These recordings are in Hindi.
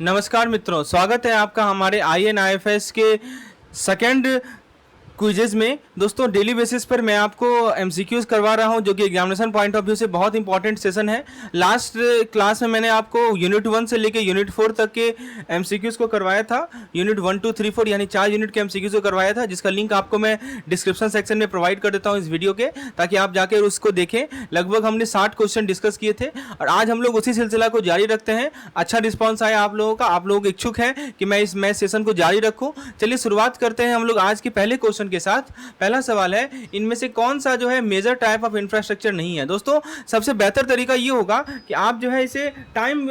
नमस्कार मित्रों, स्वागत है आपका हमारे INIFS के सेकंड क्विजेज में। दोस्तों, डेली बेसिस पर मैं आपको एमसीक्यूज करवा रहा हूं, जो कि एग्जामिनेशन पॉइंट ऑफ व्यू से बहुत इंपॉर्टेंट सेशन है। लास्ट क्लास में मैंने आपको यूनिट 1 से लेकर यूनिट 4 तक के एमसीक्यूज को करवाया था। यूनिट 1, 2, 3, 4 यानी 4 यूनिट के एमसीक्यूज को करवाया था, जिसका लिंक आपको मैं डिस्क्रिप्शन सेक्शन में प्रोवाइड कर देता हूं इस वीडियो के, ताकि आप जाकर उसको देखें। लगभग हमने 60 क्वेश्चन डिस्कस किए थे और आज हम लोग उसी सिलसिला को जारी रखते हैं। अच्छा रिस्पॉन्स आया आप लोगों का, आप लोग इच्छुक हैं कि मैं इस मैथ सेशन को जारी रखूं। चलिए शुरुआत करते हैं हम लोग आज के पहले क्वेश्चन के साथ। पहला सवाल है, इनमें से कौन सा जो है मेजर टाइप ऑफ इंफ्रास्ट्रक्चर नहीं है। दोस्तों, सबसे बेहतर तरीका ये होगा कि आप जो है इसे टाइम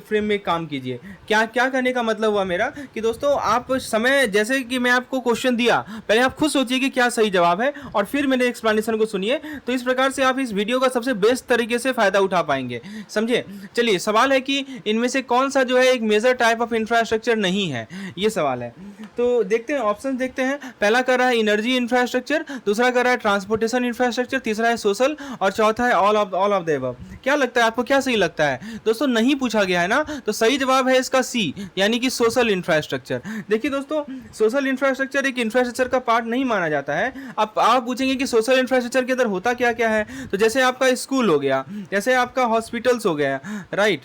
फ्रेम में काम कीजिए। क्या क्या कहने का मतलब हुआ मेरा कि दोस्तों, आप समय, जैसे कि मैं आपको क्वेश्चन दिया, पहले आप खुद सोचिए कि क्या सही जवाब है और फिर मेरे एक्सप्लेनेशन को सुनिए। तो इस प्रकार से आप इस वीडियो का सबसे बेस्ट तरीके से फायदा उठा पाएंगे, समझे। चलिए, सवाल है कि इनमें से कौन सा जो है एक मेजर टाइप ऑफ इंफ्रास्ट्रक्चर नहीं है, ये सवाल है। तो देखते हैं, ऑप्शन देखते हैं। पहला कर रहा है एनर्जी इंफ्रास्ट्रक्चर, दूसरा कर रहा है ट्रांसपोर्टेशन इंफ्रास्ट्रक्चर, तीसरा है सोशल और चौथा है ऑल ऑफ द अबव। क्या लगता है आपको, क्या सही लगता है। दोस्तों, नहीं पूछा गया है ना, तो सही जवाब है इसका सी, यानी कि सोशल इंफ्रास्ट्रक्चर। देखिए दोस्तों, सोशल इंफ्रास्ट्रक्चर एक इंफ्रास्ट्रक्चर का पार्ट नहीं माना जाता है। अब आप पूछेंगे कि सोशल इंफ्रास्ट्रक्चर के अंदर होता क्या क्या है, तो जैसे आपका स्कूल हो गया, जैसे आपका हॉस्पिटल्स हो गया, राइट,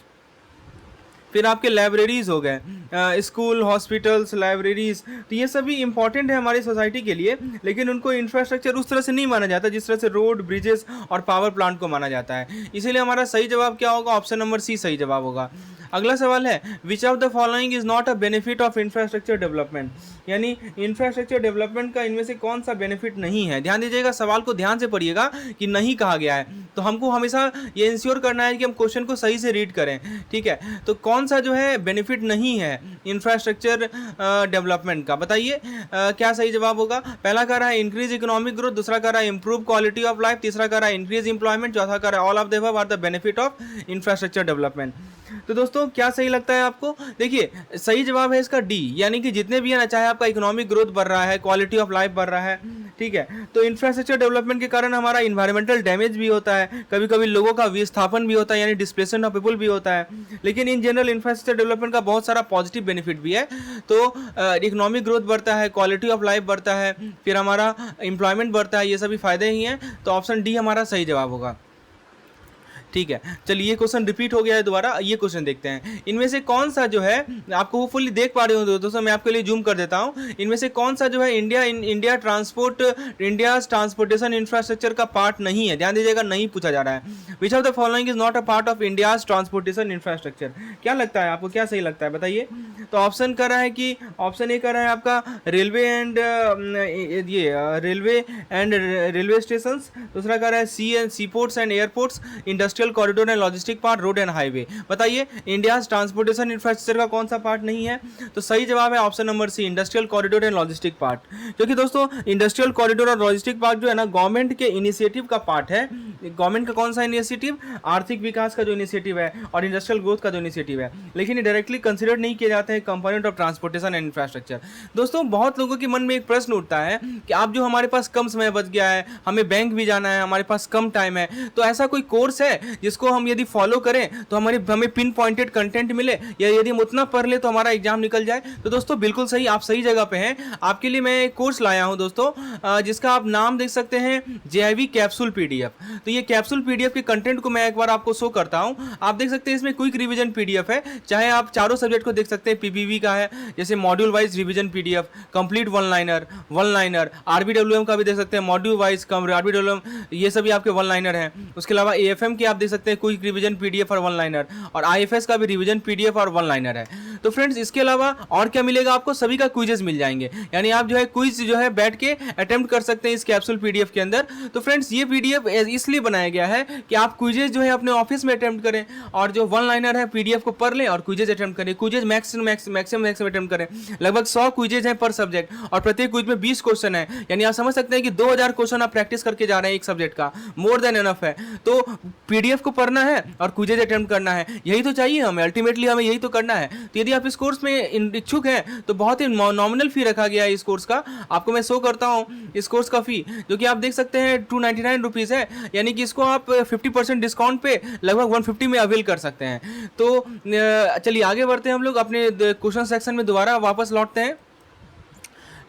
फिर आपके लाइब्रेरीज हो गए, स्कूल, हॉस्पिटल्स, लाइब्रेरीज, तो ये सभी इंपॉर्टेंट है हमारी सोसाइटी के लिए, लेकिन उनको इंफ्रास्ट्रक्चर उस तरह से नहीं माना जाता जिस तरह से रोड, ब्रिजेस और पावर प्लांट को माना जाता है। इसीलिए हमारा सही जवाब क्या होगा, ऑप्शन नंबर सी सही जवाब होगा। अगला सवाल है, विच of the following is not a benefit of infrastructure development, यानी इंफ्रास्ट्रक्चर डेवलपमेंट का इनमें से कौन सा बेनिफिट नहीं है। ध्यान दीजिएगा, सवाल को ध्यान से पढ़िएगा कि नहीं कहा गया है, तो हमको हमेशा ये इंश्योर करना है कि हम क्वेश्चन को सही से रीड करें, ठीक है। तो कौन सा जो है बेनिफिट नहीं है इंफ्रास्ट्रक्चर डेवलपमेंट का, बताइए क्या सही जवाब होगा। पहला कह रहा है इंक्रीज इकोनॉमिक ग्रोथ, दूसरा कह रहा है इंप्रूव क्वालिटी ऑफ लाइफ, तीसरा कह रहा है इंक्रीज इंप्लॉयमेंट, चौथा कह रहा है all of the above are the benefit of infrastructure development. तो दोस्तों, क्या सही लगता है आपको। देखिए, सही जवाब है इसका डी, यानी कि जितने भी है ना, चाहे आपका इकोनॉमिक ग्रोथ बढ़ रहा है, क्वालिटी ऑफ लाइफ बढ़ रहा है, ठीक है, तो इंफ्रास्ट्रक्चर डेवलपमेंट के कारण हमारा इन्वायरमेंटल डैमेज भी होता है, कभी कभी लोगों का विस्थापन भी होता है, यानी डिस्प्लेसमेंट ऑफ पीपल भी होता है, लेकिन इन जनरल इंफ्रास्ट्रक्चर डेवलपमेंट का बहुत सारा पॉजिटिव बेनिफिट भी है। तो इकोनॉमिक ग्रोथ बढ़ता है, क्वालिटी ऑफ लाइफ बढ़ता है, फिर हमारा एम्प्लॉयमेंट बढ़ता है, ये सभी फायदे ही हैं। तो ऑप्शन डी हमारा सही जवाब होगा, ठीक है। चलिए, ये क्वेश्चन रिपीट हो गया है दोबारा, ये क्वेश्चन देखते हैं। इनमें से कौन सा जो है, आपको वो फुल्ली देख पा रहे हो दोस्तों, मैं आपके लिए जूम कर देता हूं। इनमें से कौन सा जो है इंडिया ट्रांसपोर्टेशन इंफ्रास्ट्रक्चर का पार्ट नहीं है। ध्यान दीजिएगा, नहीं पूछा जा रहा है। विच of the following is not a part of India's transportation infrastructure. क्या लगता है आपको, क्या सही लगता है, बताइए। तो ऑप्शन कर रहा है कि ऑप्शन ए कर रहा है आपका रेलवे एंड रेलवे स्टेशन, दूसरा कर रहा है sea ports and airports, industrial corridor and logistic part, road and highway. बताइए, इंडिया ट्रांसपोर्टेशन इंफ्रास्ट्रक्चर का कौन सा पार्ट नहीं है। तो सही जवाब है option number C, industrial corridor and logistic part. क्योंकि दोस्तों, इंडस्ट्रियल कॉरिडोर और लॉजिस्टिक पार्ट जो है ना, गवर्नमेंट के इनिशिएटिव का पार्ट है। गवर्नमेंट का कौन सा इनिशिएटिव, आर्थिक विकास का जो इनिशिएटिव है और इंडस्ट्रियल ग्रोथ का जो इनिशिएटिव है, लेकिन ये डायरेक्टली कंसिडर नहीं किए जाते हैं component of transportation and infrastructure. दोस्तों, बहुत लोगों के मन में एक प्रश्न उठता है कि आप जो, हमारे पास कम समय बच गया है, हमें बैंक भी जाना है, हमारे पास कम टाइम है, तो ऐसा कोई कोर्स है जिसको हम यदि फॉलो करें तो हमें पिन पॉइंटेड कंटेंट मिले, या यदि हम उतना पढ़ ले तो हमारा एग्जाम निकल जाए। तो दोस्तों, बिल्कुल सही, आप सही जगह पे हैं। आपके लिए मैं एक कोर्स लाया हूं दोस्तों, जिसका आप नाम देख सकते हैं, JIV कैप्सूल PDF। तो ये कैप्सूल PDF के कंटेंट को मैं एक बार आपको शो करता हूं। आप देख सकते हैं, इसमें क्विक रिवीजन PDF है, चाहे आप चारों सब्जेक्ट को देख सकते हैं। PPV का है, जैसे module wise revision PDF, complete one liner, RBWM का भी देख सकते हैं, मॉड्यूल वाइज RBWM, ये सभी आपके वन लाइनर हैं। उसके अलावा AFM के आप देख सकते हैं, क्विक रिवीजन PDF और वन लाइनर, और IFS का भी रिवीजन PDF और वन लाइनर है। तो फ्रेंड्स, इसके अलावा और क्या मिलेगा आपको, सभी का क्विजेस मिल जाएंगे, यानी आप जो है क्विज जो है बैठ के अटेम्प्ट कर सकते हैं इस कैप्सूल PDF के अंदर। तो फ्रेंड्स, ये PDF इसलिए बनाया गया है कि आप क्विजेस जो है अपने ऑफिस में अटेम्प्ट करें, और जो वन लाइनर है PDF को पढ़ लें और क्विजेस अटेम्प्ट करें। क्विजेस मैक्सिमम अटेम्प्ट करें, लगभग 100 क्विजेस हैं पर सब्जेक्ट, और प्रत्येक क्विज में 20 क्वेश्चन है, यानी आप समझ सकते हैं कि 2000 क्वेश्चन आप प्रैक्टिस करके जा रहे हैं एक सब्जेक्ट का, मोर देन एनफ है। तो PDF को पढ़ना है और क्विजेज अटेम्प्ट करना है, यही तो चाहिए हमें, अल्टीमेटली हमें यही तो करना है। तो यदि यदि आप इस कोर्स में इच्छुक हैं तो बहुत ही नॉमिनल फी रखा गया है इस कोर्स का। आपको मैं शो करता हूँ इस कोर्स का फी, जो कि आप देख सकते हैं 299 रुपीज़ है, यानी कि इसको आप 50% डिस्काउंट पे लगभग 150 में अवेल कर सकते हैं। तो चलिए आगे बढ़ते हैं, हम लोग अपने क्वेश्चन सेक्शन में दोबारा वापस लौटते हैं।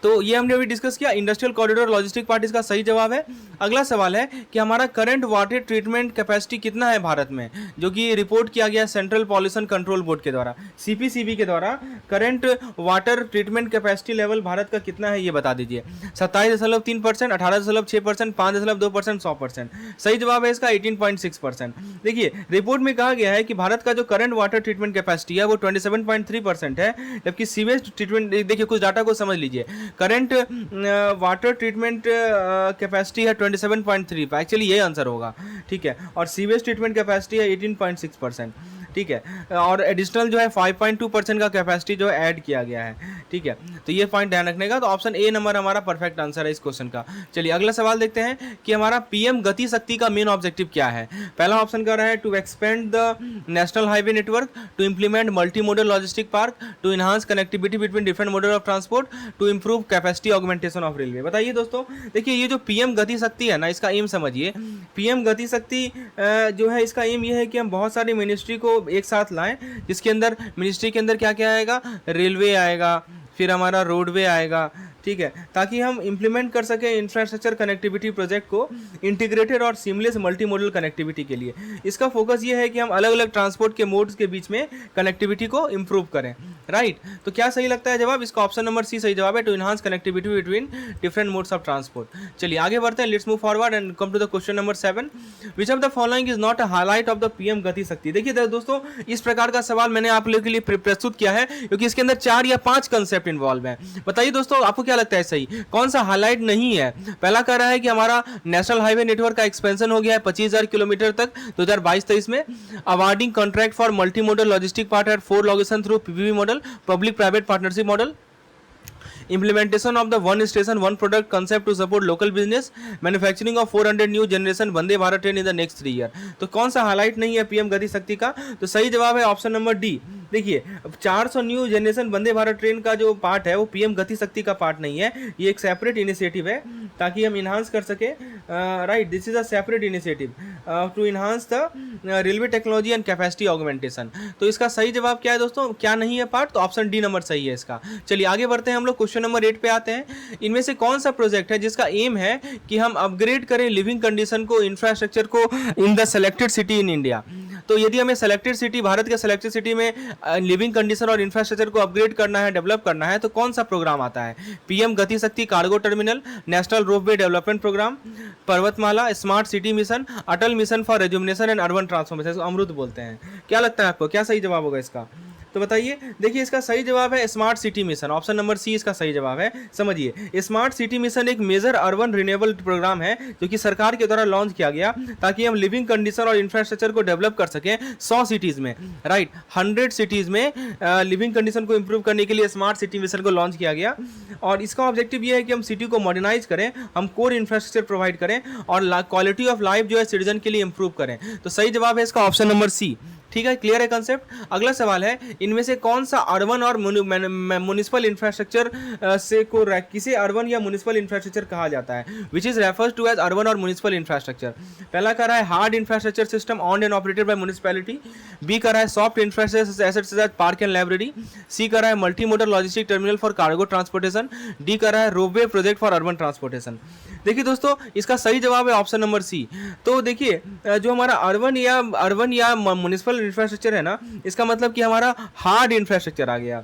तो ये हमने अभी डिस्कस किया, इंडस्ट्रियल कॉरिडोर लॉजिस्टिक पार्ट इसका सही जवाब है। अगला सवाल है कि हमारा करंट वाटर ट्रीटमेंट कैपेसिटी कितना है भारत में, जो कि रिपोर्ट किया गया सेंट्रल पॉल्यूशन कंट्रोल बोर्ड के द्वारा, सीपीसीबी के द्वारा। Current water treatment capacity level Bharat का कितना है ये बता दीजिए। 27.3%, 18.6%, 5.2%, 100%। सही जवाब है इसका 18.6%। देखिए रिपोर्ट में कहा गया है कि भारत का जो करंट वाटर ट्रीटमेंट कैपेसिटी है वो 27.3% है, जबकि सीवेज ट्रीटमेंट, देखिए कुछ डाटा को समझ लीजिए। करंट वाटर ट्रीटमेंट कैपेसिटी है 27.3, एक्चुअली यही आंसर होगा, ठीक है। और सीवेज ट्रीटमेंट कैपेसिटी है 18.6%, ठीक है। और एडिशनल जो है 5.2% का कैपेसिटी जो ऐड किया गया है, ठीक है। तो ये पॉइंट ध्यान रखने का। तो ऑप्शन ए नंबर हमारा परफेक्ट आंसर है इस क्वेश्चन का। चलिए अगला सवाल देखते हैं कि हमारा पीएम गति शक्ति का मेन ऑब्जेक्टिव क्या है। पहला ऑप्शन कह रहा है to expand the national highway network, to implement multi modal logistic park, to enhance connectivity between different modal of transport, to improve capacity augmentation of railway. बताइए दोस्तों, देखिए ये जो पीएम गति शक्ति है ना, इसका एम समझिए। पीएम गति शक्ति जो है इसका एम ये है कि हम बहुत सारी मिनिस्ट्री को एक साथ लाएं, जिसके अंदर मिनिस्ट्री के अंदर क्या क्या आएगा, रेलवे आएगा, फिर हमारा रोडवे आएगा, ठीक है, ताकि हम इंप्लीमेंट कर सकें इंफ्रास्ट्रक्चर कनेक्टिविटी प्रोजेक्ट को इंटीग्रेटेड और सीमलेस मल्टी मॉडल कनेक्टिविटी के लिए। इसका फोकस ये है कि हम अलग अलग ट्रांसपोर्ट के मोड्स के बीच में कनेक्टिविटी को इंप्रूव करें, राइट। तो क्या सही लगता है जवाब, इसका ऑप्शन नंबर सी सही जवाब है, to enhance connectivity between different modes of transport. चलिए आगे बढ़ते हैं, let's move forward and come to the question number 7। Which of the following is not a highlight of the PM Gati Shakti. देखिए दोस्तों, इस प्रकार का सवाल मैंने आप लोगों के लिए प्रस्तुत किया है क्योंकि इसके अंदर 4 या 5 कंसेप्ट इन्वॉल्व हैं। बताइए दोस्तों, आपको क्या लगता है सही कौन सा हाईलाइट नहीं है। पहला कह रहा है कि हमारा नेशनल हाईवे नेटवर्क का एक्सपेंशन हो गया है 25,000 किलोमीटर तक 2022-23 में। Awarding contract for multi model logistic part at 4 location through PPP model, public private partnership model. Implementation of the one station one product concept to support local business, manufacturing of 400 new generation Vande Bharat train in the next 3 year। तो कौन सा हाईलाइट नहीं है पीएम गति शक्ति का, तो सही जवाब है ऑप्शन नंबर डी। देखिए 400 new generation Vande Bharat train का जो पार्ट है वो पीएम गति शक्ति का पार्ट नहीं है, ये एक सेपरेट इनिशिएटिव है ताकि हम इन्हांस कर सके, right, this is a separate initiative to enhance the railway technology and capacity augmentation. तो इसका सही जवाब क्या है दोस्तों, क्या नहीं है पार्ट, तो ऑप्शन डी नंबर सही है इसका। चलिए आगे बढ़ते हैं, हम लोग क्वेश्चन नंबर 8 पे आते हैं। इनमें से कौन सा प्रोजेक्ट है जिसका एम है कि हम अपग्रेड करें लिविंग कंडीशन को, इंफ्रास्ट्रक्चर को in the selected city in India. तो यदि हमें सेलेक्टेड सिटी, भारत के सेलेक्टेड सिटी में लिविंग कंडीशन और इंफ्रास्ट्रक्चर को अपग्रेड करना है, डेवलप करना है, तो कौन सा प्रोग्राम आता है। PM Gati Shakti cargo terminal, national ropeway development programme, Parvatmala, smart city mission, Atal mission for rejuvenation and urban transformation, AMRUT बोलते हैं। क्या लगता है आपको, क्या सही जवाब होगा इसका, तो बताइए। देखिए इसका सही जवाब है smart city mission, option number C इसका सही जवाब है। समझिए स्मार्ट सिटी मिशन एक मेजर अर्बन रिन्यूएबल प्रोग्राम है जो कि सरकार के द्वारा लॉन्च किया गया ताकि हम लिविंग कंडीशन और इंफ्रास्ट्रक्चर को डेवलप कर सकें 100 सिटीज में, राइट, 100 सिटीज में लिविंग कंडीशन को इंप्रूव करने के लिए स्मार्ट सिटी मिशन को लॉन्च किया गया। और इसका ऑब्जेक्टिव ये है कि हम सिटी को मॉडर्नाइज करें, हम कोर इंफ्रास्ट्रक्चर प्रोवाइड करें और क्वालिटी ऑफ लाइफ जो है सिटीजन के लिए इंप्रूव करें। तो सही जवाब है इसका ऑप्शन नंबर सी, ठीक है, क्लियर है कंसेप्ट। अगला सवाल है, इनमें से कौन सा अर्बन और म्युनिसिपल इंफ्रास्ट्रक्चर से को किसे अर्बन या म्युनिसिपल इंफ्रास्ट्रक्चर कहा जाता है, which is refers to as urban और म्युनिसिपल इंफ्रास्ट्रक्चर। पहला कह रहा है hard infrastructure system on and operated by municipality, B कह रहा है soft infrastructure assets as park and library, C कह रहा है multi modal logistic terminal for cargo transportation, D कह रहा है ropeway project for urban transportation. देखिए दोस्तों, इसका सही जवाब है ऑप्शन नंबर सी। तो देखिए जो हमारा अर्बन या म्युनिसिपल इंफ्रास्ट्रक्चर है ना, इसका मतलब कि हमारा हार्ड इंफ्रास्ट्रक्चर आ गया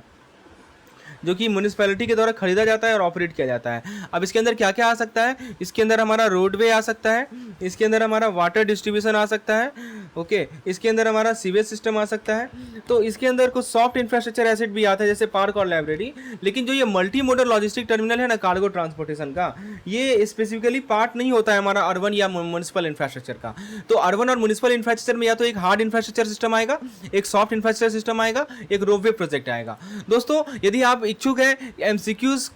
जो कि म्युनिसिपैलिटी के द्वारा खरीदा जाता है और ऑपरेट किया जाता है। अब इसके अंदर क्या क्या आ सकता है, इसके अंदर हमारा रोडवे आ सकता है, इसके अंदर हमारा वाटर डिस्ट्रीब्यूशन आ सकता है, ओके, इसके अंदर हमारा सीवेज सिस्टम आ सकता है। तो इसके अंदर कुछ सॉफ्ट इंफ्रास्ट्रक्चर एसेट भी आता है जैसे पार्क और लाइब्रेरी। लेकिन जो ये मल्टी मोडल लॉजिस्टिक टर्मिनल है ना कार्गो ट्रांसपोर्टेशन का, ये स्पेसिफिकली पार्ट नहीं होता है हमारा अर्बन या म्युनिसिपल इंफ्रास्ट्रक्चर का। तो अर्बन और म्युनिसिपल इंफ्रास्ट्रक्चर में या तो एक हार्ड इंफ्रास्ट्रक्चर सिस्टम आएगा, एक सॉफ्ट इंफ्रास्ट्रक्चर सिस्टम आएगा, एक रोपवे प्रोजेक्ट आएगा। दोस्तों यदि आप इच्छुक है एमसीक्यूज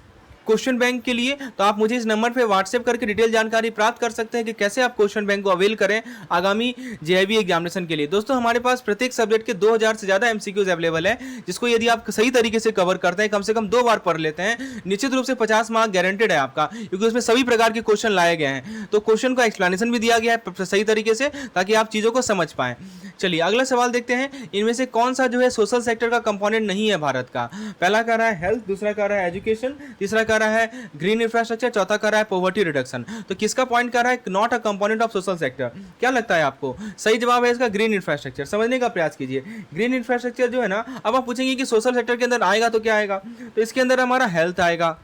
क्वेश्चन बैंक के लिए, तो आप मुझे इस नंबर पे व्हाट्सएप करके डिटेल जानकारी प्राप्त कर सकते हैं कि कैसे आप क्वेश्चन बैंक को अवेल करें आगामी जेआईबी एग्जामिनेशन के लिए। दोस्तों हमारे पास प्रत्येक सब्जेक्ट के 2000 से ज़्यादा एमसीक्यूज अवेलेबल है, जिसको यदि आप सही तरीके से कवर करते हैं, कम से कम 2 बार पढ़ लेते हैं, निश्चित रूप से 50 मार्क गारंटेड है आपका, क्योंकि उसमें सभी प्रकार के क्वेश्चन लाए गए हैं। तो क्वेश्चन का एक्सप्लेनेशन भी दिया गया है सही तरीके से, ताकि आप चीज़ों को समझ पाएं। चलिए अगला सवाल देखते हैं, इनमें से कौन सा जो है सोशल सेक्टर का कंपोनेंट नहीं है भारत का। पहला कह रहा है हेल्थ, दूसरा कह रहा है एजुकेशन, तीसरा कह रहा है ग्रीन इंफ्रास्ट्रक्चर, चौथा कह रहा है पॉवर्टी रिडक्शन। तो किसका पॉइंट कह रहा है not a component of social sector? क्या लगता है आपको? सही जवाब है इसका ग्रीन इंफ्रास्ट्रक्चर। समझने का प्रयास कीजिए, ग्रीन इंफ्रास्ट्रक्चर जो है ना, अब आप पूछेंगे कि सोशल सेक्टर के अंदर आएगा तो क्या आएगा, तो इसके अंदर हमारा हेल्थ आएगा,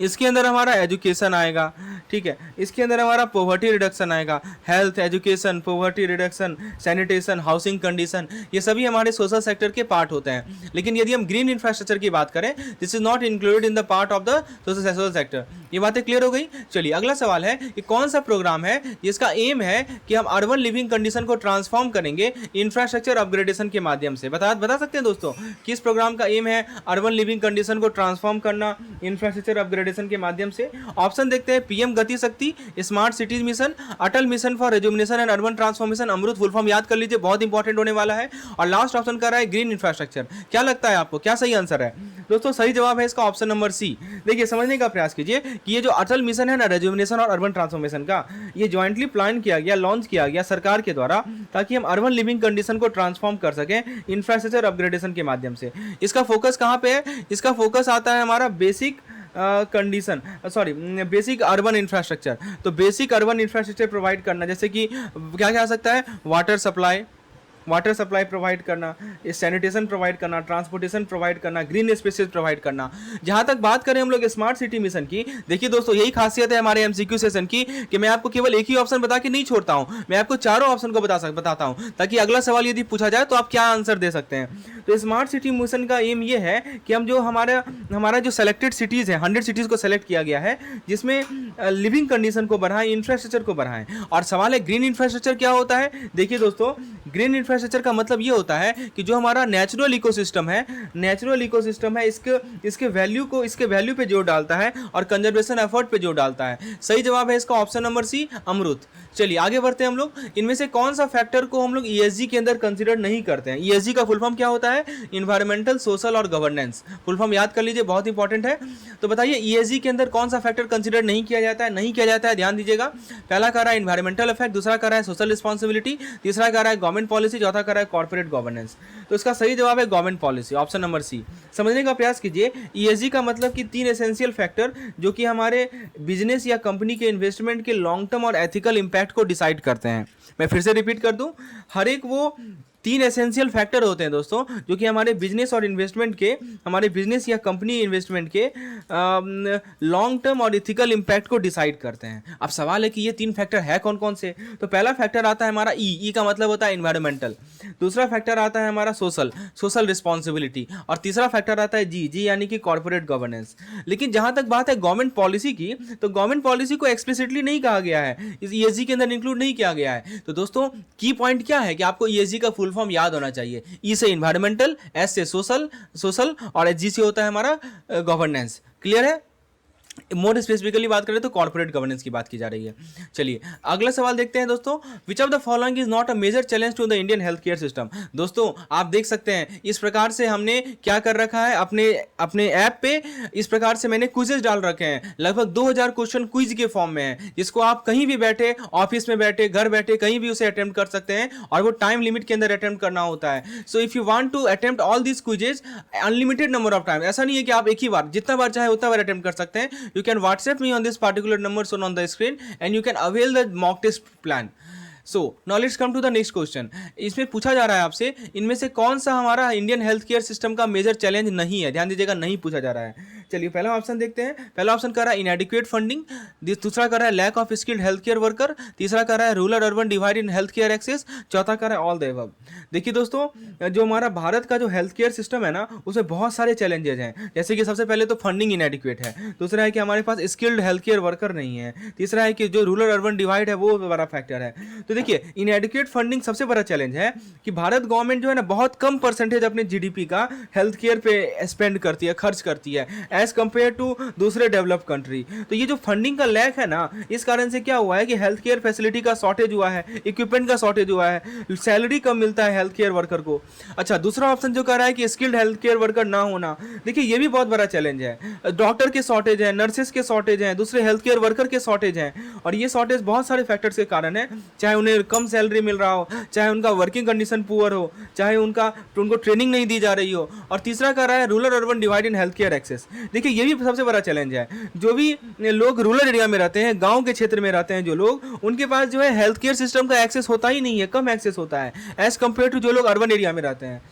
इसके अंदर हमारा एजुकेशन आएगा, ठीक है, इसके अंदर हमारा पॉवर्टी रिडक्शन आएगा। Health, education, poverty reduction, sanitation, housing condition, ये सभी हमारे सोशल सेक्टर के पार्ट होते हैं। लेकिन यदि हम ग्रीन इंफ्रास्ट्रक्चर की बात करें, this is not included in the part of the social sector. ये बातें क्लियर हो गई। चलिए अगला सवाल है कि कौन सा प्रोग्राम है जिसका एम है कि हम अर्बन लिविंग कंडीशन को ट्रांसफॉर्म करेंगे इंफ्रास्ट्रक्चर अपग्रेडेशन के माध्यम से। बता सकते हैं दोस्तों किस प्रोग्राम का एम है अर्बन लिविंग कंडीशन को ट्रांसफॉर्म करना इंफ्रास्ट्रक्चर अपग्रेडेशन के माध्यम से? ऑप्शन देखते हैं, PM Gati Shakti, smart cities mission, Atal mission for rejuvenation and urban transformation, AMRUT full form याद कर लीजिए, बहुत इंपॉर्टेंट होने वाला है। और लास्ट ऑप्शन कर रहा है ग्रीन इंफ्रास्ट्रक्चर। क्या लगता है आपको, क्या सही आंसर है? दोस्तों सही जवाब है इसका ऑप्शन नंबर सी। देखिए समझने का प्रयास कीजिए कि ये जो अटल मिशन है ना रेजुमिनेशन और अर्बन ट्रांसफॉर्मेशन का, ये ज्वाइंटली प्लान किया गया, लॉन्च किया गया सरकार के द्वारा, ताकि हम अर्बन लिविंग कंडीशन को ट्रांसफॉर्म कर सकें इंफ्रास्ट्रक्चर अपग्रेडेशन के माध्यम से। इसका फोकस कहाँ पे है? इसका फोकस आता है हमारा बेसिक बेसिक अर्बन इंफ्रास्ट्रक्चर। तो बेसिक अर्बन इंफ्रास्ट्रक्चर प्रोवाइड करना, जैसे कि क्या क्या आ सकता है, वाटर सप्लाई प्रोवाइड करना, सैनिटेशन प्रोवाइड करना, ट्रांसपोर्टेशन प्रोवाइड करना, ग्रीन स्पेसेस प्रोवाइड करना। जहां तक बात करें हम लोग स्मार्ट सिटी मिशन की, देखिए दोस्तों यही खासियत है हमारे एमसीक्यू सेशन की कि मैं आपको केवल एक ही ऑप्शन बता के नहीं छोड़ता हूं, मैं आपको चारों ऑप्शन को बताता हूं, ताकि अगला सवाल यदि पूछा जाए तो आप क्या आंसर दे सकते हैं। तो स्मार्ट सिटी मिशन का एम ये है कि हम जो हमारा जो सेलेक्टेड सिटीज़ है, 100 सिटीज़ को सेलेक्ट किया गया है, जिसमें लिविंग कंडीशन को बढ़ाएं, इंफ्रास्ट्रक्चर को बढ़ाएं। और सवाल है ग्रीन इंफ्रास्ट्रक्चर क्या होता है? देखिए दोस्तों ग्रीन इंफ्रास्ट्रक्चर का मतलब ये होता है कि जो हमारा नेचुरल इकोसिस्टम है, इसके वैल्यू पे जोर डालता है और कंजर्वेशन एफर्ट पे जोर डालता है। सही जवाब है इसका ऑप्शन नंबर सी, अमृत। चलिए आगे बढ़ते हैं हम लोग। इनमें से कौन सा फैक्टर को हम लोग ईएसजी के अंदर कंसीडर नहीं करते हैं? ईएसजी का फुल फॉर्म क्या होता है? इन्वायरमेंटल, सोशल और गवर्नेंस। फुल फॉर्म याद कर लीजिए, बहुत इंपॉर्टेंट है। तो बताइए ईएसजी के अंदर कौन सा फैक्टर कंसीडर नहीं किया जाता है? ध्यान दीजिएगा। पहला कह रहा है इन्वायरमेंटल इफेक्ट, दूसरा कह रहा है सोशल रिस्पॉन्सिबिलिटी, तीसरा कह रहा है गवर्नमेंट पॉलिसी, चौथा कह रहा है कॉर्पोरेट गवर्नेंस। तो इसका सही जवाब है government policy, option number C. समझने का प्रयास कीजिए, ईएसजी का मतलब कि 3 एसेंशियल फैक्टर जो कि हमारे बिजनेस या कंपनी के इन्वेस्टमेंट के लॉन्ग टर्म और एथिकल इंपैक्ट को डिसाइड करते हैं। मैं फिर से रिपीट कर दूं, हर एक वो 3 एसेंशियल फैक्टर होते हैं दोस्तों, जो कि हमारे बिजनेस और इन्वेस्टमेंट के, हमारे बिजनेस या कंपनी इन्वेस्टमेंट के लॉन्ग टर्म और इथिकल इंपैक्ट को डिसाइड करते हैं। अब सवाल है कि ये 3 फैक्टर है कौन कौन से? तो पहला फैक्टर आता है हमारा ई का मतलब होता है इन्वायरमेंटल, दूसरा फैक्टर आता है हमारा सोशल रिस्पॉन्सिबिलिटी, और तीसरा फैक्टर आता है जी यानी कि कॉर्पोरेट गवर्नेंस। लेकिन जहां तक बात है गवर्नमेंट पॉलिसी की, तो गवर्नमेंट पॉलिसी को एक्सप्लिसिटली नहीं कहा गया है, इस ईएसजी के अंदर इंक्लूड नहीं किया गया है। तो दोस्तों की पॉइंट क्या है कि आपको ईएसजी का फुल फॉर्म याद होना चाहिए। ई से इन्वायरमेंटल, एस से सोशल और एच जी से होता है हमारा गवर्नेंस। क्लियर है? मोर स्पेसिफिकली बात करें तो कॉर्पोरेट गवर्नेंस की बात की जा रही है। चलिए अगला सवाल देखते हैं दोस्तों, which of the following is not a major challenge to the Indian health care system. दोस्तों आप देख सकते हैं इस प्रकार से हमने क्या कर रखा है, अपने ऐप पे इस प्रकार से मैंने क्विजेस डाल रखे हैं। लगभग 2000 क्वेश्चन क्विज के फॉर्म में है, जिसको आप कहीं भी बैठे, ऑफिस में बैठे, घर बैठे, कहीं भी उसे अटेम्प्ट कर सकते हैं, और वो टाइम लिमिट के अंदर अटेम्प्ट करना होता है। So if you want to attempt all this quizzes unlimited number of time, ऐसा नहीं है कि आप एक ही बार, जितना बार चाहे उतना बार अटेम्प्ट कर सकते हैं। You can WhatsApp me on this particular number shown on the screen and you can avail the mock test plan. So now let's come to the next question. इसमें पूछा जा रहा है आपसे, इनमें से कौन सा हमारा इंडियन हेल्थ केयर सिस्टम का मेजर चैलेंज नहीं है? ध्यान दीजिएगा, नहीं पूछा जा रहा है। चलिए पहला ऑप्शन देखते हैं। पहला ऑप्शन कर रहा है इनएडिक्वेट फंडिंग, दूसरा कर रहा है lack of skilled health care worker, तीसरा कर रहा है rural urban divide in health care access, चौथा कर रहा है ऑल द अबव। देखिए दोस्तों, जो हमारा भारत का जो हेल्थ केयर सिस्टम है ना, उसमें बहुत सारे चैलेंजेस हैं। जैसे कि सबसे पहले तो फंडिंग इनएडिक्वेट है, दूसरा है कि हमारे पास स्किल्ड हेल्थ केयर वर्कर नहीं है, तीसरा है कि जो रूरल अर्बन डिवाइड है वो बड़ा फैक्टर है। तो देखिए इनएडिक्वेट फंडिंग सबसे बड़ा चैलेंज है कि भारत गवर्नमेंट जो है ना, बहुत कम परसेंटेज अपने जीडीपी का हेल्थ केयर पे स्पेंड करती है, खर्च करती है, एज कम्पेयर टू दूसरे डेवलप कंट्री। तो ये जो फंडिंग का लैक है ना, इस कारण से क्या हुआ है कि हेल्थ केयर फैसिलिटी का शॉर्टेज हुआ है, इक्विपमेंट का शॉर्टेज हुआ है, सैलरी कम मिलता है हेल्थ केयर वर्कर को। अच्छा, दूसरा ऑप्शन जो कह रहा है कि स्किल्ड हेल्थ केयर वर्कर ना होना, देखिए ये भी बहुत बड़ा चैलेंज है। डॉक्टर के शॉर्टेज है, नर्सेस के शॉर्टेज हैं, दूसरे हेल्थ केयर वर्कर के शॉर्टेज हैं, और ये शॉर्टेज बहुत सारे फैक्टर्स के कारण है, चाहे उन्हें कम सैलरी मिल रहा हो, चाहे उनका वर्किंग कंडीशन पुअर हो, चाहे उनको ट्रेनिंग नहीं दी जा रही हो, और तीसरा कह रहा है rural urban divide in health care access. देखिए ये भी सबसे बड़ा चैलेंज है। जो भी लोग रूरल एरिया में रहते हैं, गांव के क्षेत्र में रहते हैं जो लोग, उनके पास जो है हेल्थ केयर सिस्टम का एक्सेस होता ही नहीं है, कम एक्सेस होता है एज कम्पेयर टू जो लोग अर्बन एरिया में रहते हैं।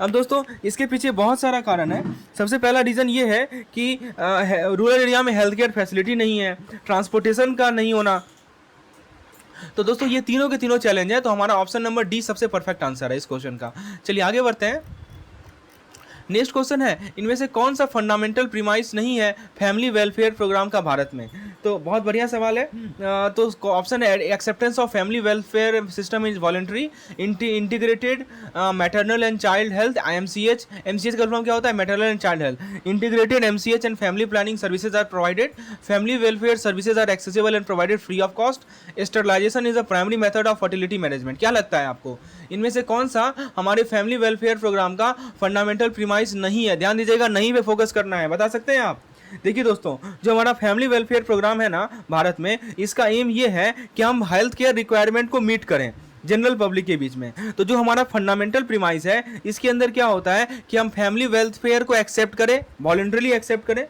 अब दोस्तों इसके पीछे बहुत सारा कारण है। सबसे पहला रीज़न ये है कि रूरल एरिया में हेल्थ केयर फैसिलिटी नहीं है, ट्रांसपोर्टेशन का नहीं होना। तो दोस्तों ये तीनों के तीनों चैलेंज है, तो हमारा ऑप्शन नंबर डी सबसे परफेक्ट आंसर है इस क्वेश्चन का। चलिए आगे बढ़ते हैं। नेक्स्ट क्वेश्चन है, इनमें से कौन सा फंडामेंटल प्रीमाइस नहीं है फैमिली वेलफेयर प्रोग्राम का भारत में? तो बहुत बढ़िया सवाल है। तो ऑप्शन है acceptance of family welfare system is voluntary, integrated maternal and child health, MCH. MCH का फॉर्म क्या होता है? Maternal and child health. Integrated MCH and family planning services are provided, family welfare services are accessible and provided free of cost, sterilisation is a primary method of fertility management. क्या लगता है आपको, इनमें से कौन सा हमारे फैमिली वेलफेयर प्रोग्राम का फंडामेंटल प्रीमाइस नहीं है? ध्यान दीजिएगा, नहीं पे फोकस करना है। बता सकते हैं आप? देखिए दोस्तों, जो हमारा फैमिली वेलफेयर प्रोग्राम है ना भारत में, इसका एम ये है कि हम हेल्थ केयर रिक्वायरमेंट को मीट करें जनरल पब्लिक के बीच में। तो जो हमारा फंडामेंटल प्रीमाइस है, इसके अंदर क्या होता है कि हम फैमिली वेलफेयर को एक्सेप्ट करें, वॉलंटरली एक्सेप्ट करें।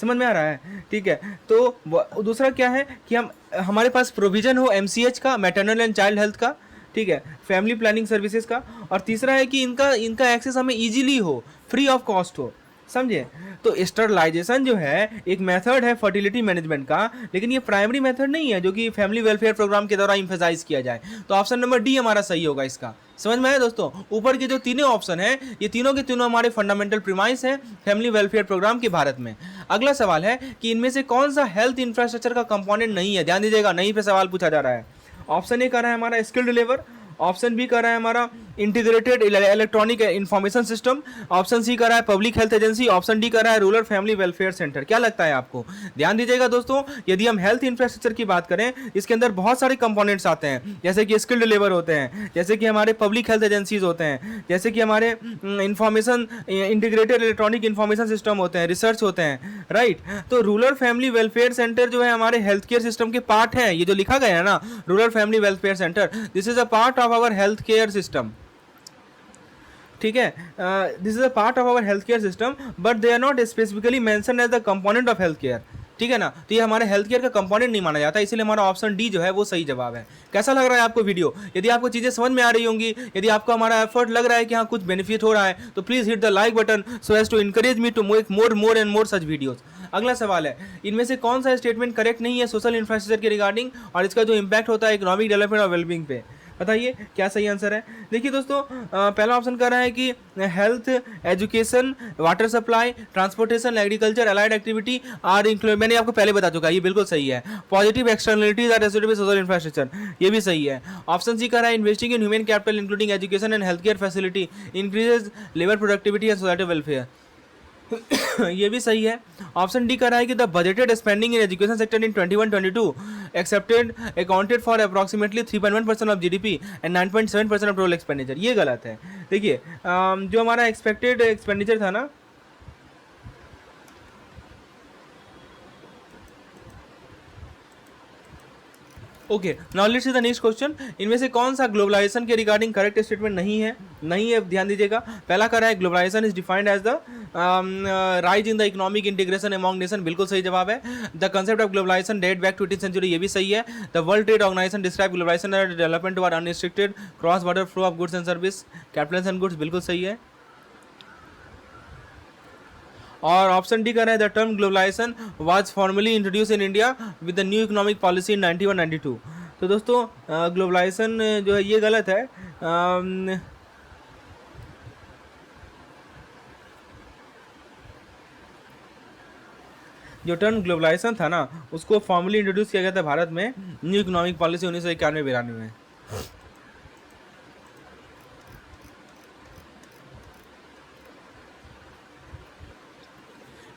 समझ में आ रहा है? ठीक है। तो दूसरा क्या है कि हमारे पास प्रोविजन हो एमसीएच का, मैटरनल एंड चाइल्ड हेल्थ का, ठीक है, फैमिली प्लानिंग सर्विसेज का, और तीसरा है कि इनका एक्सेस हमें इजीली हो, फ्री ऑफ कॉस्ट हो। समझे? तो स्टरलाइजेशन जो है एक मेथड है फर्टिलिटी मैनेजमेंट का, लेकिन ये प्राइमरी मेथड नहीं है जो कि फैमिली वेलफेयर प्रोग्राम के द्वारा इम्फेसाइज किया जाए। तो ऑप्शन नंबर डी हमारा सही होगा इसका। समझ में आया दोस्तों? ऊपर के जो तीनों ऑप्शन है, ये तीनों के तीनों हमारे फंडामेंटल प्रीमाइस हैं फैमिली वेलफेयर प्रोग्राम के भारत में। अगला सवाल है कि इनमें से कौन सा हेल्थ इंफ्रास्ट्रक्चर का कंपोनेंट नहीं है? ध्यान दीजिएगा, नहीं पे सवाल पूछा जा रहा है। ऑप्शन ए कर रहा है हमारा स्किल्ड लेबर, ऑप्शन बी कर रहा है हमारा integrated electronic information system, option C कर रहा है public health agency, option D कर रहा है रूरल फैमिली वेलफेयर सेंटर। क्या लगता है आपको? ध्यान दीजिएगा दोस्तों, यदि हम हेल्थ इंफ्रास्ट्रक्चर की बात करें, इसके अंदर बहुत सारे कंपोनेंट्स आते हैं, जैसे कि स्किल्ड लेबर होते हैं, जैसे कि हमारे पब्लिक हेल्थ एजेंसीज होते हैं, जैसे कि हमारे information integrated electronic information system होते हैं, रिसर्च होते हैं, राइट। तो रूरल फैमिली वेलफेयर सेंटर जो है हमारे हेल्थ केयर सिस्टम के पार्ट है। ये जो लिखा गया है ना, rural family welfare centre, this is a part of our health care system. ठीक है, this is a part of our health care system, but they are not specifically mention as the component of health care. ठीक है ना? तो ये हमारे हेल्थ केयर का कंपोनेंट नहीं माना जाता, इसीलिए हमारा ऑप्शन डी जो है वो सही जवाब है। कैसा लग रहा है आपको वीडियो? यदि आपको चीज़ें समझ में आ रही होंगी, यदि आपको हमारा एफर्ट लग रहा है कि हाँ कुछ बेनिफिट हो रहा है, तो please hit the like button so as to encourage me to make more and more such videos. अगला सवाल है, इनमें से कौन सा स्टेटमेंट करेक्ट नहीं है सोशल इंफ्रास्ट्रक्चर के रिगार्डिंग, और इसका जो इम्पैक्ट होता है इकोनॉमिक डेवलपमेंट और वेलबींग पे? बताइए क्या सही आंसर है। देखिए दोस्तों, पहला ऑप्शन कर रहा है कि health, education, water supply, transportation, agriculture, allied activity are include. मैंने आपको पहले बता चुका है, ये बिल्कुल सही है। Positive externalities are associated with social infrastructure, ये भी सही है। ऑप्शन सी कर रहा है investing in human capital including education and health care facility increases labour productivity and society welfare, ये भी सही है। ऑप्शन डी कर रहा है कि the budgeted spending in education sector in 21-22 accepted accounted for approximately 3.1% of GDP and 9.7% of total expenditure. ये गलत है। देखिए, जो हमारा एक्सपेक्टेड एक्सपेंडिचर था ना, okay, now let's see the next question. इनमें से कौन सा ग्लोबलाइजेशन के रिगार्डिंग करेक्ट स्टेटमेंट नहीं है? नहीं है, ध्यान दीजिएगा। पहला कर रहा है globalisation is defined as the rise in the economic integration among nation, बिल्कुल सही जवाब है। The concept of globalisation date back to 18th century, ये भी सही है। The world trade organisation describe globalisation as development toward unrestricted cross border flow of goods and service, capitals and goods, बिल्कुल सही है। और ऑप्शन डी कर रहा है the term globalisation was formally introduce in India with the new economic policy in 91-92। तो दोस्तों, ग्लोबलाइजेशन जो है ये गलत है। जो टर्म ग्लोबलाइजेशन था ना, उसको फॉर्मली इंट्रोड्यूस किया गया था भारत में न्यू इकोनॉमिक पॉलिसी 1991-92 में।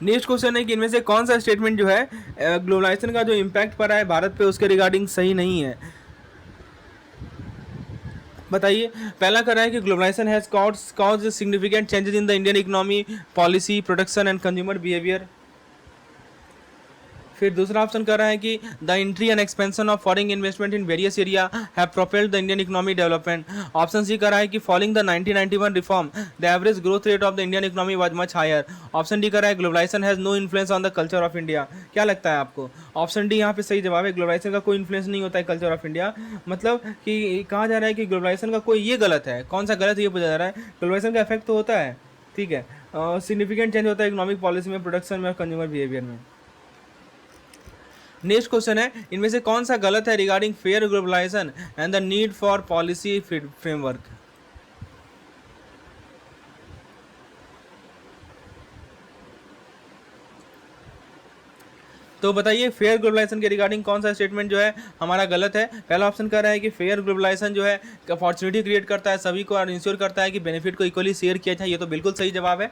नेक्स्ट क्वेश्चन है कि इनमें से कौन सा स्टेटमेंट जो है ग्लोबलाइजेशन का जो इम्पैक्ट पड़ा है भारत पे उसके रिगार्डिंग सही नहीं है। बताइए। पहला कर रहा है कि globalisation has cause significant changes in the Indian economy, policy, production and consumer behaviour. फिर दूसरा ऑप्शन कर रहा है कि the entry and expansion of foreign investment in various area have propelled the Indian economy development. Option C कर रहा है कि following the 1991 reform the average growth rate of the Indian economy was much higher. Option D कर रहा है globalisation has know influence on the culture of India. क्या लगता है आपको? ऑप्शन डी यहाँ पे सही जवाब है। ग्लोबलाइजेशन का कोई इन्फ्लुएंस नहीं होता है कल्चर ऑफ इंडिया। मतलब कि कहा जा रहा है कि ग्लोबलाइजेशन का कोई, ये गलत है। कौन सा गलत है ये पूछा जा रहा है। ग्लोबलाइजेशन का इफेक्ट तो होता है, ठीक है, सिग्निफिकेंट चेंज होता है इकोनॉमिक पॉलिसी में, प्रोडक्शन में और कंज्यूमर बिहेवियर में। नेक्स्ट क्वेश्चन है इनमें से कौन सा गलत है regarding fair globalisation and the need for policy framework. तो बताइए फेयर ग्लोबलाइजेशन के रिगार्डिंग कौन सा स्टेटमेंट जो है हमारा गलत है। पहला ऑप्शन कर रहा है कि फेयर ग्लोबलाइजेशन जो है अपॉर्चुनिटी क्रिएट करता है सभी को और इंश्योर करता है कि बेनिफिट को इक्वली शेयर किया जाए। ये तो बिल्कुल सही जवाब है,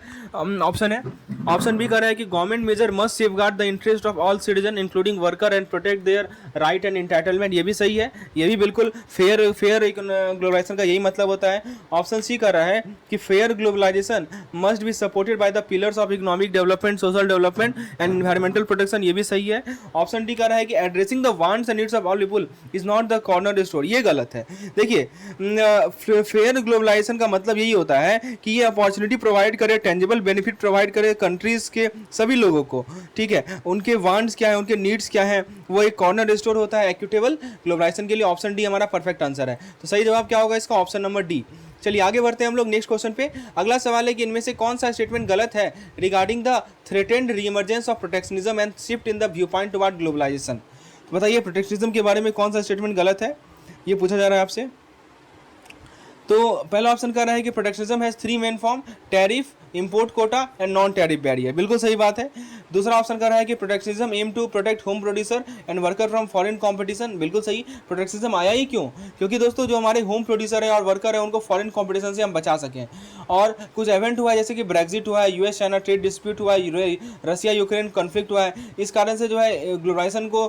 ऑप्शन है। ऑप्शन बी कर रहा है कि government major must safeguard the interest of all citizen including worker and protect their right and entitlement. ये भी सही है, ये भी बिल्कुल फेयर ग्लोबलाइजेशन का यही मतलब होता है। ऑप्शन सी कर रहा है कि fair globalisation must be supported by the pillars of economic development, social development and environmental protection. ये भी सही है। ऑप्शन डी का रहा है कि addressing the wants and needs of all people is not the corner store. ये गलत है। देखिए फेयर ग्लोबलाइजेशन का मतलब यही होता है कि ये अपॉर्चुनिटी प्रोवाइड करे, टेंजिबल बेनिफिट प्रोवाइड करे कंट्रीज के सभी लोगों को, ठीक है। उनके वांट्स क्या है, उनके नीड्स क्या है, वो एक कॉर्नर स्टोर होता है इक्विटेबल ग्लोबलाइजेशन के लिए। ऑप्शन डी हमारा परफेक्ट आंसर है। तो सही जवाब क्या होगा इसका? Option number D. चलिए आगे बढ़ते हैं हम लोग नेक्स्ट क्वेश्चन पे। अगला सवाल है कि इनमें से कौन सा स्टेटमेंट गलत है regarding the threatened reemergence of protectionism and shift in the view point toward globalisation. तो बताइए प्रोटेक्शनिज्म के बारे में कौन सा स्टेटमेंट गलत है, ये पूछा जा रहा है आपसे। तो पहला ऑप्शन कर रहा है कि protectionism has three main form, tariff, import Kota and non tariff barrier. बिल्कुल सही बात है। दूसरा ऑप्शन कर रहा है कि protectionism aim to protect home producer and worker from foreign competition. बिल्कुल सही। प्रोटेक्शनिज्म आया ही क्यों? क्योंकि दोस्तों जो हमारे होम प्रोड्यूसर है और वर्कर है उनको फॉरेन कंपटीशन से हम बचा सकें। और कुछ इवेंट हुआ है जैसे कि ब्रेक्जिट हुआ है, यूएस चाइना ट्रेड डिस्प्यूट हुआ है, रसिया यूक्रेन कॉन्फ्लिक्ट हुआ है। इस कारण से जो है ग्लोबलाइजेशन को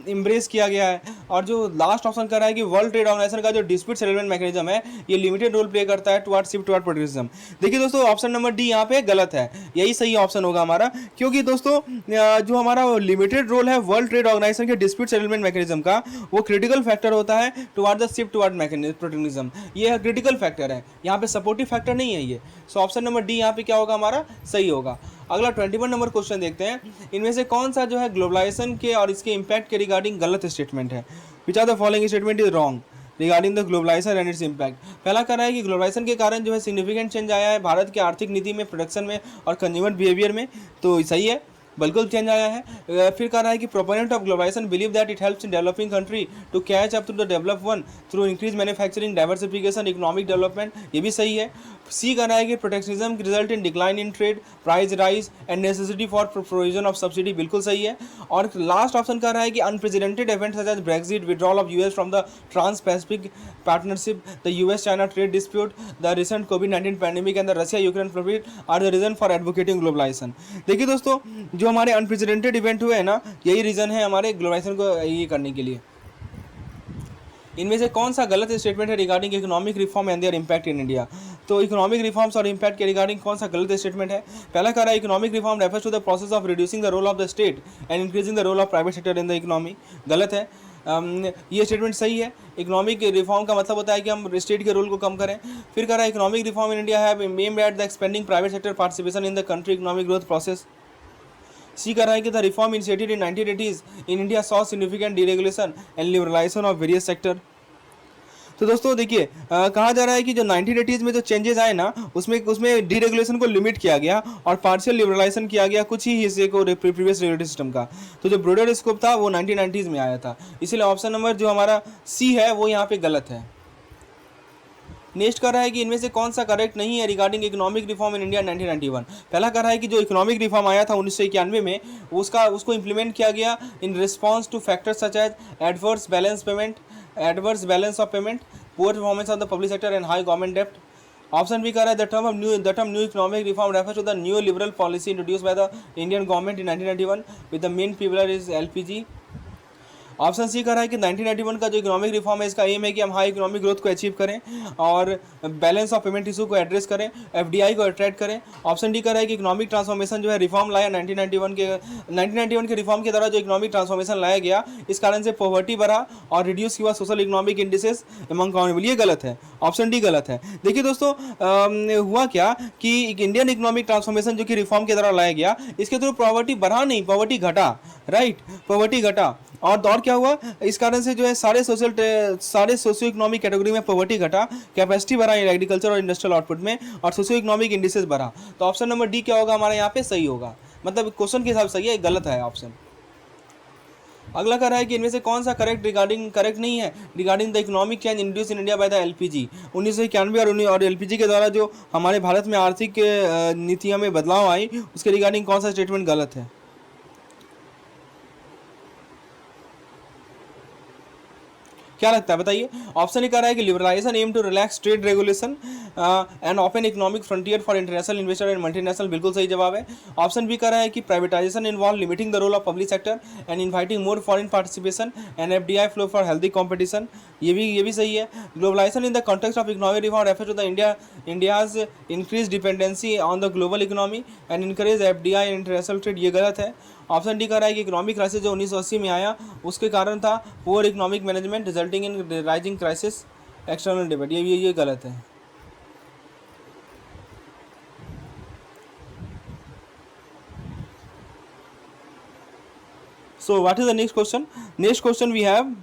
एम्ब्रेस किया गया है। और जो लास्ट ऑप्शन कर रहा है कि वर्ल्ड ट्रेड ऑर्गेनाइजेशन का जो डिस्प्यूट सेटलमेंट मैकेनिज्म है ये लिमिटेड रोल प्ले करता है टुवर्ड शिफ्ट टुवर्ड प्रोटेक्शनिज्म। देखिए दोस्तों ऑप्शन नंबर डी यहाँ पे गलत है, यही सही ऑप्शन होगा हमारा। क्योंकि दोस्तों जो हमारा लिमिटेड रोल है वर्ल्ड ट्रेड ऑर्गेनाइजेशन के डिस्प्यूट सेटलमेंट मैकेनिज्म का, वो क्रिटिकल फैक्टर होता है toward the shift toward protectionism. ये क्रिटिकल फैक्टर है, यहाँ पे सपोर्टिव फैक्टर नहीं है ये। सो ऑप्शन नंबर डी यहाँ पे क्या होगा हमारा? सही होगा। अगला 21 नंबर क्वेश्चन देखते हैं। इनमें से कौन सा जो है ग्लोबलाइजेशन के और इसके इंपैक्ट के रिगार्डिंग गलत स्टेटमेंट है। Which are the following statement is wrong regarding the globalisation and its impact. पहला कर रहा है कि ग्लोबलाइजेशन के कारण जो है सिग्निफिकेंट चेंज आया है भारत की आर्थिक नीति में, प्रोडक्शन में और कंज्यूमर बिहेवियर में। तो सही है, बिल्कुल चेंज आया है। फिर कह रहा है कि proponent of globalisation believe that it helps in developing country to catch up to the develop one through increase manufacturing, diversification, economic development. ये भी सही है। सी कह रहा है कि protectionism result in decline in trade, price rise and necessity for provision of subsidy. बिल्कुल सही है। और लास्ट ऑप्शन कह रहा है कि unprecedented event such as Brexit, withdrawal of US from the trans pacific partnership, the US China trade dispute, the recent कोविड-19 pandemic and the Russia Ukraine conflict are the reason for advocating globalisation. देखिए दोस्तों जो हमारे अनप्रेसिडेंटेड इवेंट हुए हैं ना, यही रीजन है हमारे ग्लोबलाइजेशन को ये करने के लिए। इनमें से कौन सा गलत स्टेटमेंट है regarding economic reform and their impact in India. तो इकोनॉमिक रिफॉर्म्स और इम्पैक्ट के रिगार्डिंग कौन सा गलत स्टेटमेंट है। पहला कह रहा है economic reform refers to the process of reducing the role of the state and increasing the role of private sector in the economy. गलत है। ये स्टेटमेंट सही है। इकोनॉमिक रिफॉर्म का मतलब होता है कि हम स्टेट के रोल को कम करें। फिर कह रहा है economic reform in India have aimed at the expending private sector participation in the country economic growth process. C कर रहा है कि the reform initiated in 1980s in India saw significant deregulation and liberalisation of various sector. तो दोस्तों देखिए कहा जा रहा है कि जो 1980s में जो चेंजेस आए ना उसमें डीरेगुलेशन को लिमिट किया गया और पार्शियल लिबरलाइजेशन किया गया कुछ ही हिस्से को प्रीवियस रेगुलेटरी सिस्टम का। तो जो ब्रॉडर स्कोप था वो 1990s में आया था। इसलिए ऑप्शन नंबर जो हमारा सी है वो यहाँ पे गलत है। नेक्स्ट कर रहा है कि इनमें से कौन सा करेक्ट नहीं है regarding economic reform in India 1991। पहला कर रहा है कि जो इकोनॉमिक रिफॉर्म आया था 1991 में उसको इम्प्लीमेंट किया गया in response to factors such as adverse balance of payment, poor performance of the public sector and high government डेप्ट। ऑप्शन बी कह रहा है the term new economic reform refers to the new liberal policy introduce by the Indian government in 1991 with the main pillar is LPG. Option C कह रहा है कि 1991 का जो इकोनॉमिक रिफॉर्म है इसका एम है कि हम हाई इकोनॉमिक ग्रोथ को अचीव करें और बैलेंस ऑफ पेमेंट इशू को एड्रेस करें, एफडीआई को अट्रैक्ट करें। ऑप्शन डी कह रहा है कि इकोनॉमिक ट्रांसफॉर्मेशन जो है रिफॉर्म लाया 1991 के रिफॉर्म के द्वारा जो इकोनॉमिक ट्रांसफॉर्मेशन लाया गया इस कारण से पॉवर्टी बढ़ा और रिड्यूस हुआ social economic indices among countable. ये गलत है, ऑप्शन डी गलत है। देखिए दोस्तों हुआ क्या कि इंडियन इकोनॉमिक ट्रांसफॉर्मेशन जो कि रिफॉर्म के द्वारा लाया गया इसके थ्रू पॉवर्टी बढ़ा नहीं, पॉवर्टी घटा, राइट, पॉवर्टी घटा। और क्या हुआ इस कारण से जो है सारे सोशियो इकोनॉमिक कैटेगरी में पॉवर्टी घटा, कैपेसिटी बढ़ा एग्रीकल्चर और इंडस्ट्रियल आउटपुट में और सोशियो इकोनॉमिक इंडिसेस बढ़ा। तो ऑप्शन नंबर डी क्या होगा हमारे यहाँ पे सही होगा, मतलब क्वेश्चन के हिसाब से सही है, गलत है ऑप्शन। अगला कह रहा है कि इनमें से कौन सा करेक्ट नहीं है regarding the economic change introduce in India by the LPG. 1991 और एलपीजी के द्वारा जो हमारे भारत में आर्थिक नीतियों में बदलाव आई उसके रिगार्डिंग कौन सा स्टेटमेंट गलत है। क्या लगता है बताइए। ऑप्शन ए कह रहा है कि liberalisation aim to relax trade regulation and open economic frontier for international investor and multinational, बिल्कुल सही जवाब है। ऑप्शन बी कह रहा है कि privatisation involve limiting the role of public sector and inviting more foreign participation and FDI flow for healthy competition, ये भी सही है। Globalisation in the context of economic reform refer to the India's increase dependency on the global economy and encourage FDI and international trade, ये गलत है। ऑप्शन डी कह रहा है कि इकोनॉमिक क्राइसिस जो 1980 में आया उसके कारण था poor economic management resulting in rising crisis external debate, ये गलत है। So what is the next question. Next question we have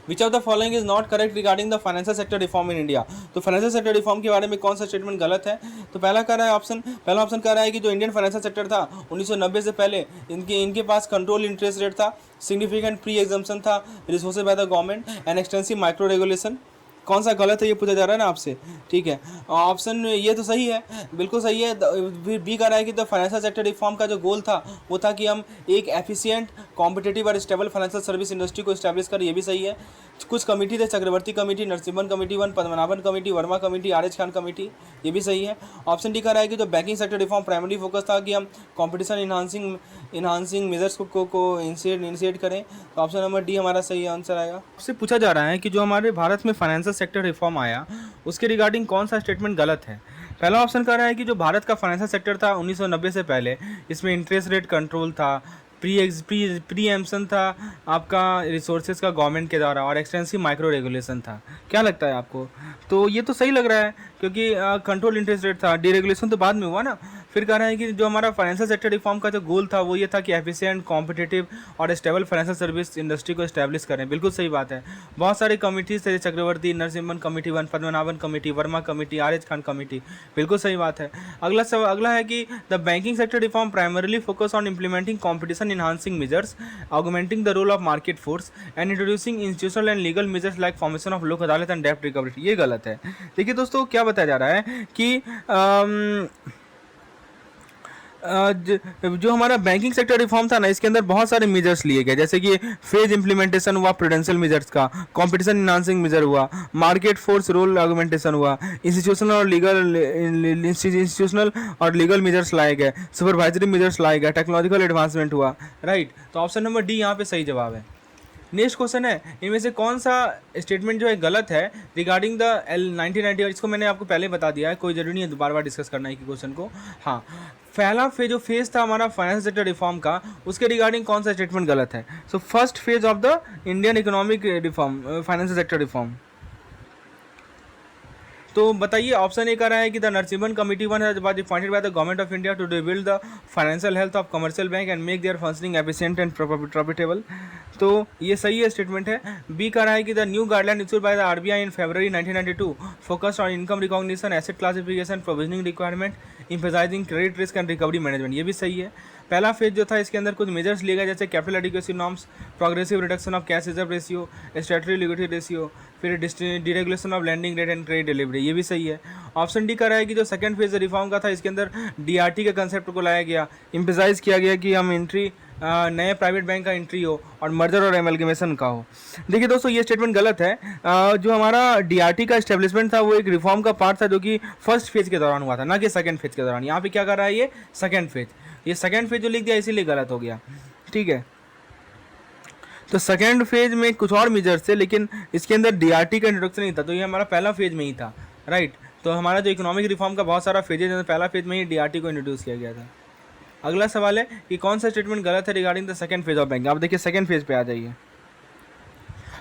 which of the following is not correct regarding the financial sector reform in India. तो फाइनेंशियल सेक्टर रिफॉर्म के बारे में कौन सा स्टेटमेंट गलत है। तो पहला ऑप्शन कह रहा है कि जो इंडियन फाइनेंशियल सेक्टर था 1990 से पहले इनके पास कंट्रोल इंटरेस्ट रेट था, सिग्निफिकेंट प्री एग्जम्पशन था, resources by the government and extensive micro regulation. कौन सा गलत है ये पूछा जा रहा है ना आपसे, ठीक है। ऑप्शन ये तो सही है, बिल्कुल सही है। फिर बी कह रहा है कि द फाइनेंशियल सेक्टर रिफॉर्म का जो गोल था वो था कि हम एक एफिशिएंट कॉम्पिटिटिव और स्टेबल फाइनेंशियल सर्विस इंडस्ट्री को इस्टेब्लिश करें, ये भी सही है। कुछ कमेटी थे, Chakravarty committee, Narasimhan committee 1, Padmanabhan committee, Verma committee, R H. Khan committee, ये भी सही है। ऑप्शन डी कह रहा है कि जो banking sector reform primary focus था कि हम कॉम्पिटिशन इन्हांसिंग मेजर्स को इनिशिएट करें। तो ऑप्शन नंबर डी हमारा सही आंसर आएगा। आपसे पूछा जा रहा है कि जो हमारे भारत में फाइनेंशियल सेक्टर रिफॉर्म आया उसके रिगार्डिंग कौन सा स्टेटमेंट गलत है। पहला ऑप्शन कह रहा है कि जो भारत का फाइनेंशियल सेक्टर था 1990 से पहले इसमें इंटरेस्ट रेट कंट्रोल था, प्री एम्पशन था आपका रिसोर्सेज का गवर्नमेंट के द्वारा और एक्सटेंसिव माइक्रो रेगुलेशन था। क्या लगता है आपको। तो ये तो सही लग रहा है क्योंकि कंट्रोल इंटरेस्ट रेट था, डीरेगुलेशन तो बाद में हुआ ना। फिर कह रहे हैं कि जो हमारा फाइनेंशियल सेक्टर रिफॉर्म का जो गोल था वो ये था कि एफिशिएंट कॉम्पिटिटिव और स्टेबल फाइनेंशियल सर्विस इंडस्ट्री को इस्टेब्लिश करें, बिल्कुल सही बात है। बहुत सारी कमिटीज थे, Chakravarty, Narasimhan committee 1, Padmanabhan committee, Verma committee, R H. Khan committee, बिल्कुल सही बात है। अगला है कि the banking sector reform primarily focus on implementing competition enhancing measures, augmenting the role of market force and introducing institutional and legal measures like formation of लोक अदालत and debt recovery, ये गलत है। देखिए दोस्तों क्या बताया जा रहा है कि जो हमारा बैंकिंग सेक्टर रिफॉर्म था ना इसके अंदर बहुत सारे मेजर्स लिए गए, जैसे कि फेज इंप्लीमेंटेशन हुआ प्रूडेंशियल मेजर्स का, कॉम्पिटिशन इनहांसिंग मेजर हुआ, मार्केट फोर्स रोल ऑगमेंटेशन हुआ, इंस्टीट्यूशनल और लीगल मेजर्स लाए गए, सुपरवाइजरी मेजर्स लाए गए, टेक्नोलॉजिकल एडवांसमेंट हुआ, राइट। तो ऑप्शन नंबर डी यहाँ पे सही जवाब है। नेक्स्ट क्वेश्चन है इनमें से कौन सा स्टेटमेंट जो है गलत है रिगार्डिंग द 1990। इसको मैंने आपको पहले बता दिया है, कोई जरूरी नहीं है बार बार डिस्कस करना है कि क्वेश्चन को। हाँ, पहला जो फेज था हमारा फाइनेंशियल सेक्टर रिफॉर्म का उसके रिगार्डिंग कौन सा स्टेटमेंट गलत है। So first phase of the Indian economic reform financial sector reform. तो बताइए ऑप्शन ए कह रहा है कि the Narasimhan committee 1 has been appointed by the government of India to rebuild the financial health of commercial bank and make their functioning efficient and profitable। तो ये सही है स्टेटमेंट है। बी कह रहा है कि the new guideline issued by the RBI in February 1992 focused on income recognition, asset classification, provisioning requirement, emphasising credit risk and recovery management, ये भी सही है। पहला फेज जो था इसके अंदर कुछ मेजर्स लिए गए जैसे capital adequacy norms, progressive reduction of cash reserve ratio, statutory liquidity ratio, फिर deregulation of lending rate and credit delivery, ये भी सही है। ऑप्शन डी कह रहा है कि जो सेकंड फेज रिफॉर्म का था इसके अंदर डीआरटी के कंसेप्ट को लाया गया, एम्फसाइज किया गया कि हम नए प्राइवेट बैंक का एंट्री हो और मर्जर और एमलगमेशन का हो। देखिए दोस्तों, ये स्टेटमेंट गलत है। जो हमारा डीआरटी का एस्टेब्लिशमेंट था वो एक रिफॉर्म का पार्ट था जो कि फर्स्ट फेज के दौरान हुआ था, ना कि सेकंड फेज के दौरान। यहाँ पे क्या कर रहा है ये सेकंड फेज, ये सेकंड फेज जो लिख दिया इसीलिए गलत हो गया। ठीक है, तो सेकेंड फेज में कुछ और मेजर्स थे लेकिन इसके अंदर डीआरटी का इंट्रोडक्शन नहीं था, तो ये हमारा पहला फेज में ही था। राइट, तो हमारा जो इकोनॉमिक रिफॉर्म का बहुत सारा फेजेज है, पहला फेज में ही डीआरटी को इंट्रोड्यूस किया गया था। अगला सवाल है कि कौन सा स्टेटमेंट गलत है regarding the second phase of banking. आप देखिए सेकंड फेज पे आ जाइए।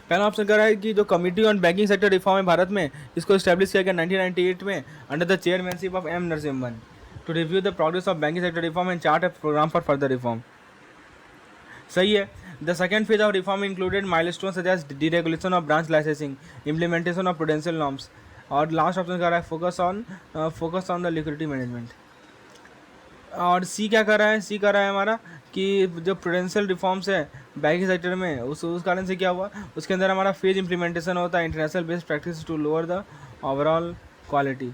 पहला ऑप्शन कह रहा है कि जो committee on banking sector reform है भारत में, इसको स्टैब्लिश किया गया 1998 में under the chairmanship of M Narasimhan to review the progress of banking sector reform and chart a programme for further reform. सही है। The second phase of reform included milestone such as deregulation of branch licensing, implementation of prudential norms, और लास्ट ऑप्शन कह रहा है focus on the liquidity management. और सी क्या कर रहा है, सी कर रहा है हमारा कि जो प्रूडेंशियल रिफॉर्म्स है बैंकिंग सेक्टर में उस कारण से क्या हुआ, उसके अंदर हमारा फेज इंप्लीमेंटेशन होता है international best practice to lower the overall quality.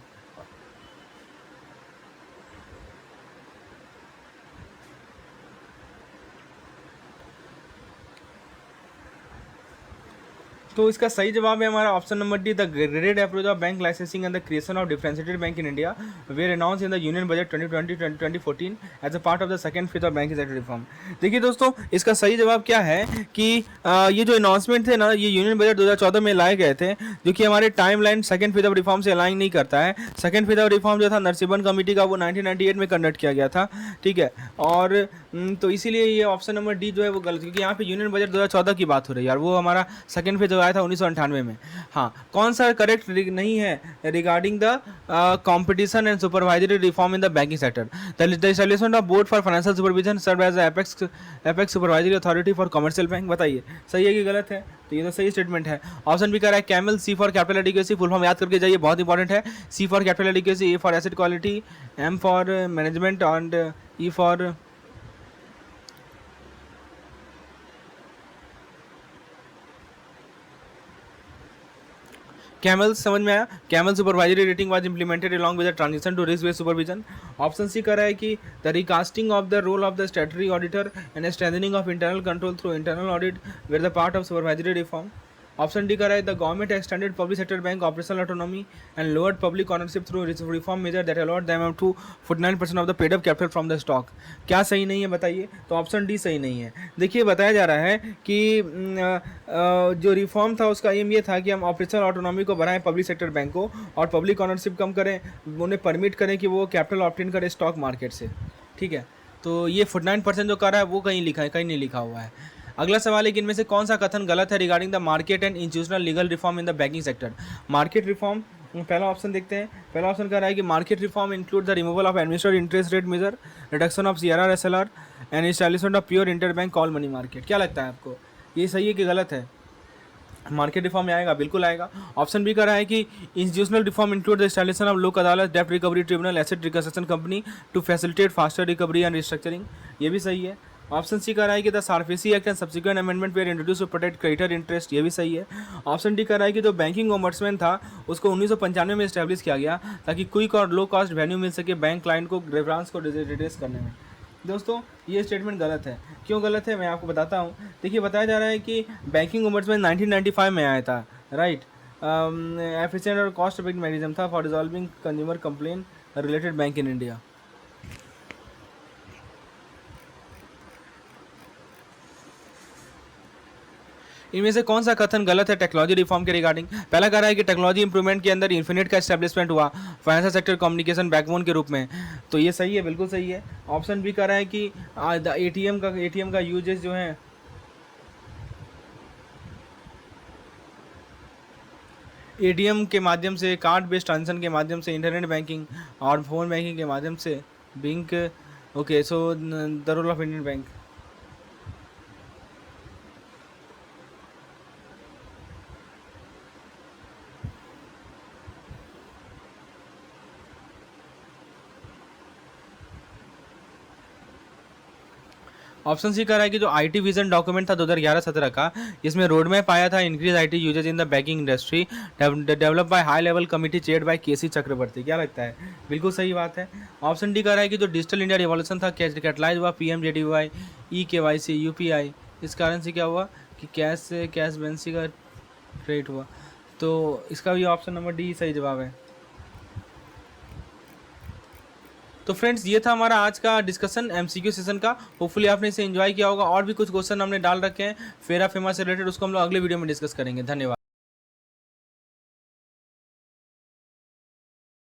तो इसका सही जवाब है हमारा option number D, the graded approach of bank licensing and the creation of differentiated bank in India were announce in the union budget 2020-2014 as a part of the second phase of banking sector reform. देखिए दोस्तों, इसका सही जवाब क्या है कि ये जो अनाउंसमेंट थे ना, ये यूनियन बजट 2014 में लाए गए थे, जो कि हमारे time line second phase of reform से अलाइन नहीं करता है। सेकंड फेज ऑफ रिफॉर्म जो था नरसिम्हन कमेटी का, वो 1998 में कंडक्ट किया गया था। ठीक है, और तो इसीलिए ये ऑप्शन नंबर डी जो है वो गलत, क्योंकि यहाँ पे यूनियन बजट 2014 की बात हो रही है यार, वो हमारा सेकंड फेज आया था 1998 में। हाँ, कौन सा करेक्ट नहीं है regarding the competition and supervisory reform in the banking sector. The establishment of board for financial supervision serve as apex supervisory authority for commercial bank. बताइए सही है कि गलत है? तो ये तो सही स्टेटमेंट है। ऑप्शन भी कह रहा है CAMEL, C for capital adequacy, full form याद करके जाइए, बहुत इंपॉर्टेंट है। C for capital adequacy, A for asset quality, M for management and E for CAMEL. समझ में आया? CAMEL supervisory rating was implemented along with the transition to risk based supervision. Option C कर रहा है कि the recasting of the role of the statutory auditor and strengthening of internal control through internal audit were the part of supervisory reform. Option D कर रहा है the government extended public sector bank operational autonomy and lowered public ownership through reform measure that allot them to 49% of the paid up capital from the stock. क्या सही नहीं है बताइए? तो ऑप्शन डी सही नहीं है। देखिए, बताया जा रहा है कि जो रिफॉर्म था उसका एम ये था कि हम ऑपरेशनल ऑटोनॉमी को बढ़ाएं पब्लिक सेक्टर बैंक को, और पब्लिक ऑनरशिप कम करें, उन्हें परमिट करें कि वो कैपिटल ऑब्टेन करें स्टॉक मार्केट से। ठीक है, तो ये 49% जो कर रहा है वो कहीं लिखा है, कहीं नहीं लिखा हुआ है। अगला सवाल है कि इनमें से कौन सा कथन गलत है regarding the market and institutional legal reform in the banking sector. Market reform, पहला ऑप्शन देखते हैं। पहला ऑप्शन कह रहा है कि market reform include the removal of administrative interest rate measure, reduction of CRR SLR and establishment of pure inter bank call money market. क्या लगता है आपको, ये सही है कि गलत है? मार्केट रिफॉर्म में आएगा, बिल्कुल आएगा। ऑप्शन बी कर रहा है कि institutional reform include the establishment of Lok Adalat, डेब्ट recovery tribunal, asset reconstruction company to facilitate faster recovery and restructuring. ये भी सही है। ऑप्शन सी कर रहा है कि the SARFAESI act and subsequent amendment were introduce to protect creditor interest. ये भी सही है। ऑप्शन डी कर रहा है कि जो बैंकिंग ओम्बड्समैन था उसको 1995 में इस्टेब्लिश किया गया ताकि क्विक और लो कॉस्ट वेन्यू मिल सके बैंक क्लाइंट को ग्रेवरांस को रिड्रेस करने में। दोस्तों, ये स्टेटमेंट गलत है। क्यों गलत है मैं आपको बताता हूँ। देखिए, बताया जा रहा है कि बैंकिंग ओम्बड्समैन 1995 में आया था। राइट, एफिशिएंट और कॉस्ट इफेक्टिव मैकेनिज्म था for resolving consumer complain related bank in India. इनमें से कौन सा कथन गलत है टेक्नोलॉजी रिफॉर्म के रिगार्डिंग। पहला कह रहा है कि टेक्नोलॉजी इंप्रूवमेंट के अंदर इन्फिनिट का एस्टेब्लिशमेंट हुआ फाइनेंशियल सेक्टर कम्युनिकेशन बैकबोन के रूप में। तो ये सही है, बिल्कुल सही है। ऑप्शन बी कह रहा है कि एटीएम का यूजेस जो है एटीएम के माध्यम से, कार्ड बेस्ड ट्रांजेक्शन के माध्यम से, इंटरनेट बैंकिंग और फोन बैंकिंग के माध्यम से bank. Okay, so the role of Indian bank. Option C कह रहा है कि जो आईटी विजन डॉक्यूमेंट था 2011-17 का, इसमें रोड मैप आया था increase IT usage in the banking industry, develop by high level committee chaired by K C Chakravarty. क्या लगता है? बिल्कुल सही बात है। ऑप्शन डी कह रहा है कि जो डिजिटल इंडिया रिवॉल्यूशन था कैटलाइज हुआ पीएमजेडीवाई, ई-केवाईसी, यूपीआई, इस कारण से क्या हुआ कि कैश से कैश बेंसी का क्रिएट हुआ। तो इसका भी ऑप्शन नंबर डी सही जवाब है। तो फ्रेंड्स, ये था हमारा आज का डिस्कशन एमसीक्यू सेशन का। होपफुली आपने इसे एंजॉय किया होगा। और भी कुछ क्वेश्चन हमने डाल रखे हैं फेरा फेमा से रिलेटेड, उसको हम लोग अगले वीडियो में डिस्कस करेंगे। धन्यवाद।